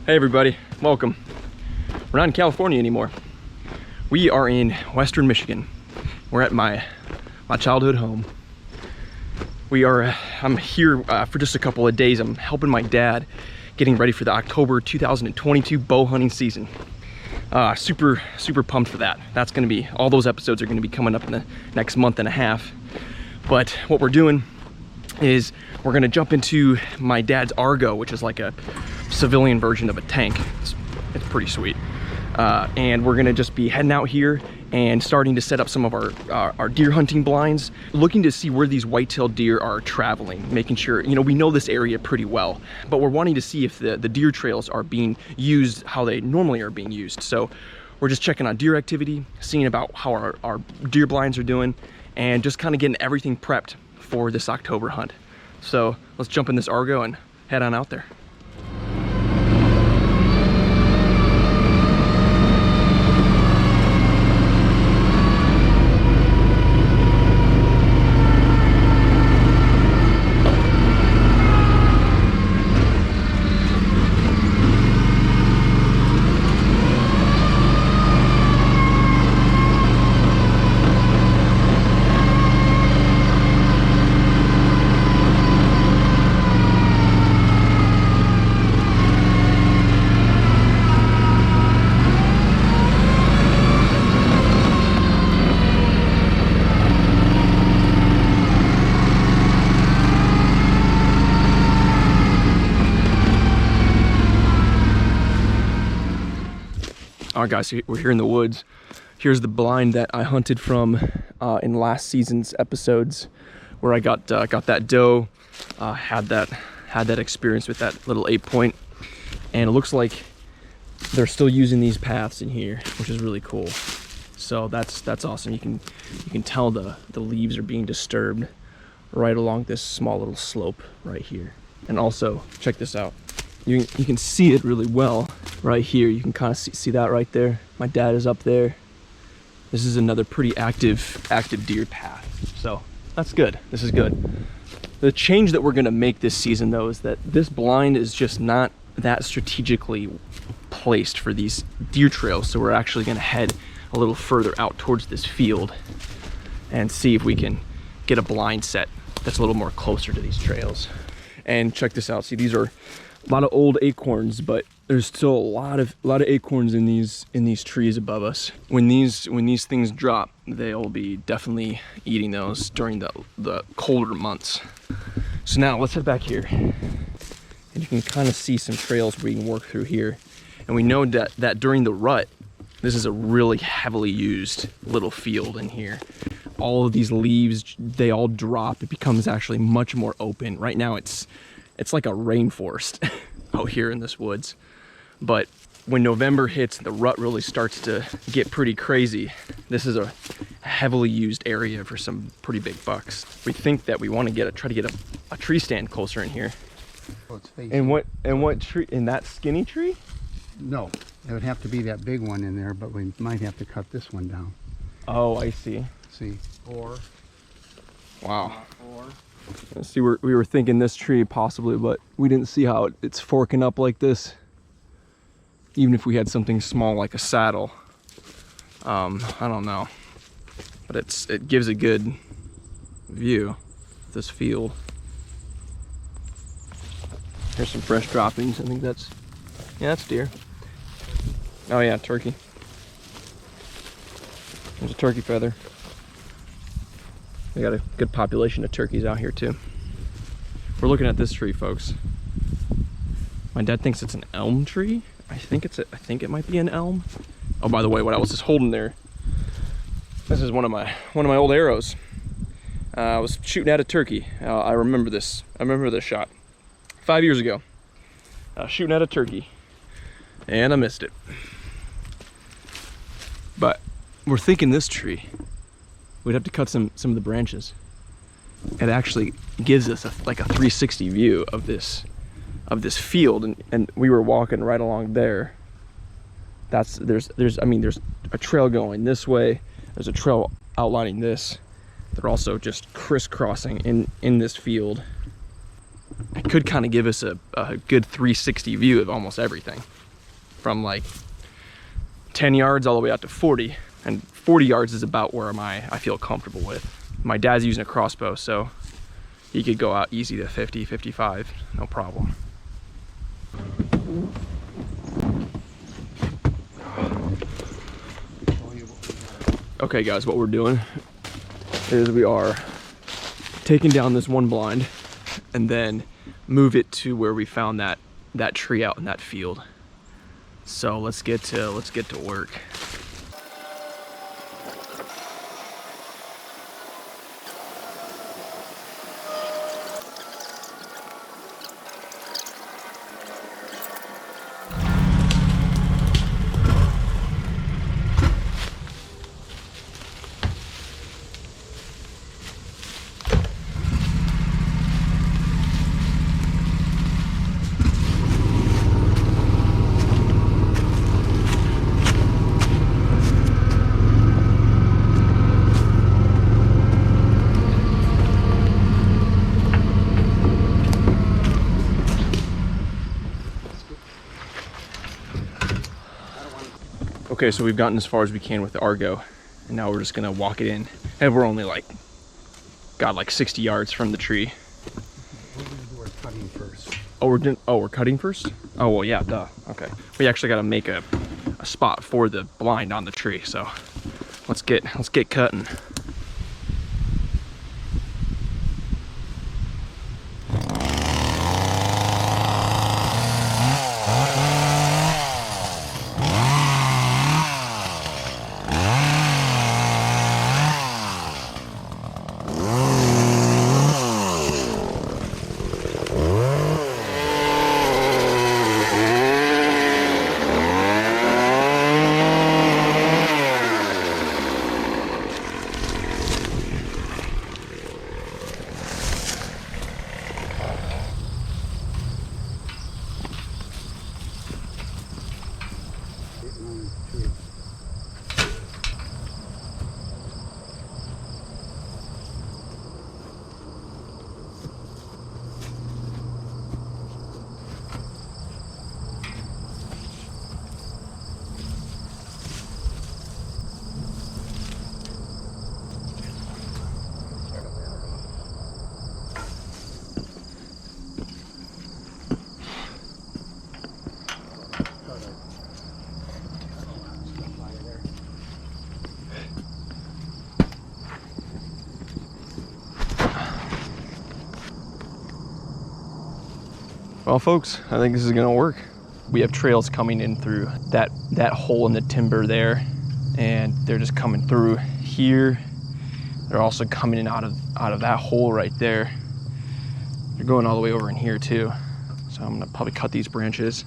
Hey everybody, welcome. We're not in California anymore. We are in Western Michigan. We're at my childhood home. I'm here for just a couple of days. I'm helping my dad getting ready for the October 2022 bow hunting season. Super pumped for that. That's gonna be, all those episodes are gonna be coming up in the next month and a half. But what we're doing is we're gonna jump into my dad's Argo, which is like a civilian version of a tank. It's pretty sweet. And we're gonna just be heading out here and starting to set up some of our deer hunting blinds, looking to see where these white-tailed deer are traveling, making sure, you know, we know this area pretty well, but we're wanting to see if the deer trails are being used how they normally are being used. So we're just checking on deer activity, seeing about how our deer blinds are doing, and just kind of getting everything prepped for this October hunt. So let's jump in this Argo and head on out there. All right guys, we're here in the woods. Here's the blind that I hunted from in last season's episodes, where I got that doe, had that experience with that little 8-point, and it looks like they're still using these paths in here, which is really cool. So that's awesome. You can tell the leaves are being disturbed right along this small little slope right here. And also, check this out. You can see it really well right here. You can kind of see that right there. My dad is up there. This is another pretty active deer path. So that's good. This is good. The change that we're gonna make this season though is that this blind is just not that strategically placed for these deer trails. So we're actually gonna head a little further out towards this field and see if we can get a blind set that's a little more closer to these trails. And check this out. See, these are a lot of old acorns, but there's still a lot of acorns in these trees above us. When these things drop, they'll be definitely eating those during the colder months. So now let's head back here, and you can kind of see some trails we can work through here. And we know that during the rut, this is a really heavily used little field in here. All of these leaves, they all drop. It becomes actually much more open. Right now it's like a rainforest out here in this woods. But when November hits, the rut really starts to get pretty crazy. This is a heavily used area for some pretty big bucks. We think that we want to try to get a tree stand closer in here. And what tree? In that skinny tree? No, it would have to be that big one in there, but we might have to cut this one down. Oh, I see. See, or wow. Let's see, we were thinking this tree possibly, but we didn't see how it's forking up like this. Even if we had something small like a saddle, I don't know, but it gives a good view of this field. Here's some fresh droppings. I think that's deer. Oh yeah, turkey. There's a turkey feather. We got a good population of turkeys out here too. We're looking at this tree, folks. My dad thinks it's an elm tree. I think it might be an elm. Oh, by the way, what I was just holding there, this is one of my old arrows. I was shooting at a turkey. I remember this. I remember this shot 5 years ago. Shooting at a turkey, and I missed it. But we're thinking this tree, we'd have to cut some of the branches. It actually gives us like a 360 view of this field, and we were walking right along there. There's a trail going this way. There's a trail outlining this. They're also just crisscrossing in this field. it could kind of give us a good 360 view of almost everything, from like 10 yards all the way out to 40, and 40 yards is about where I feel comfortable with. My dad's using a crossbow, so he could go out easy to 50, 55, no problem. Okay guys, what we're doing is we are taking down this one blind and then move it to where we found that tree out in that field. So let's get to work. Okay, so we've gotten as far as we can with the Argo, and now we're just gonna walk it in. And we're only like 60 yards from the tree. We're gonna do our cutting first. We're cutting first? Oh, well, yeah, duh. Okay. We actually gotta make a spot for the blind on the tree, so let's get cutting. Well, folks, I think this is gonna work. We have trails coming in through that hole in the timber there, and they're just coming through here. They're also coming in out of that hole right there. They're going all the way over in here too. So I'm gonna probably cut these branches.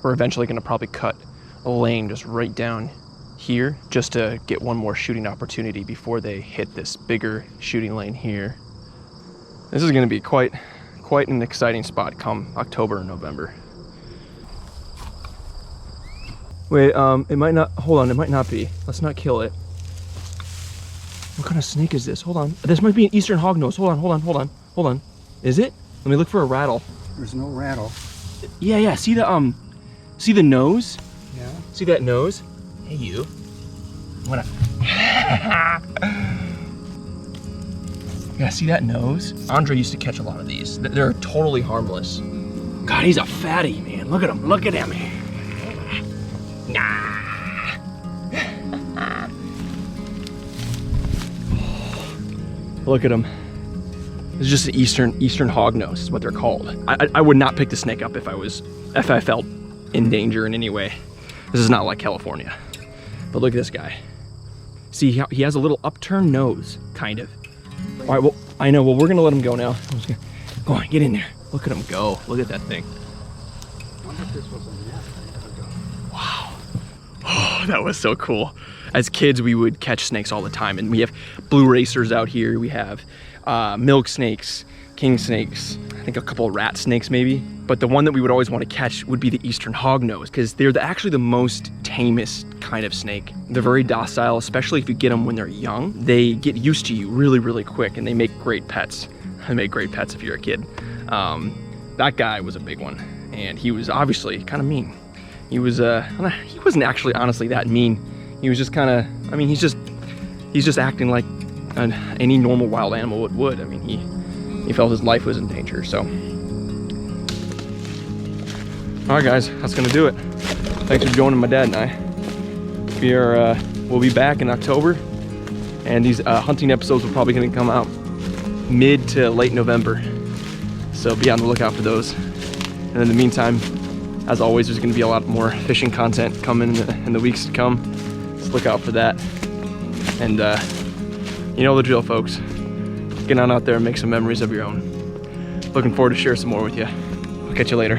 We're eventually gonna probably cut a lane just right down here, just to get one more shooting opportunity before they hit this bigger shooting lane here. This is gonna be quite an exciting spot come October and November. Wait, it might not, hold on, it might not be. Let's not kill it. What kind of snake is this? Hold on. This might be an eastern hognose. Hold on. Is it? Let me look for a rattle. There's no rattle. Yeah, see the nose? Yeah. See that nose? Hey, you. What? Yeah, see that nose? Andre used to catch a lot of these. They're totally harmless. God, he's a fatty, man. Look at him. Nah. Look at him. It's just an eastern hognose is what they're called. I would not pick the snake up if I felt in danger in any way. This is not like California. But look at this guy. See, he has a little upturned nose, kind of. All right, well, I know. Well, we're gonna let him go now. I'm just gonna, go on, get in there. Look at him go. Look at that thing. I wonder if this was a nest. Wow. Oh, that was so cool. As kids, we would catch snakes all the time, and we have blue racers out here. We have milk snakes, king snakes, I think a couple of rat snakes maybe. But the one that we would always want to catch would be the eastern hognose, because they're actually the most tamest kind of snake. They're very docile, especially if you get them when they're young. They get used to you really, really quick, and they make great pets. They make great pets if you're a kid. that guy was a big one, and he was obviously kind of mean. He wasn't actually honestly that mean. He was just kind of, I mean, he's just acting like any normal wild animal would. I mean, he felt his life was in danger. So, all right, guys, that's gonna do it. Thanks for joining my dad and I. We'll be back in October, and these hunting episodes are probably gonna come out mid to late November. So be on the lookout for those. And in the meantime, as always, there's gonna be a lot more fishing content coming in the weeks to come. Just look out for that. And you know the drill, folks. Get on out there and make some memories of your own. Looking forward to share some more with you. I'll catch you later.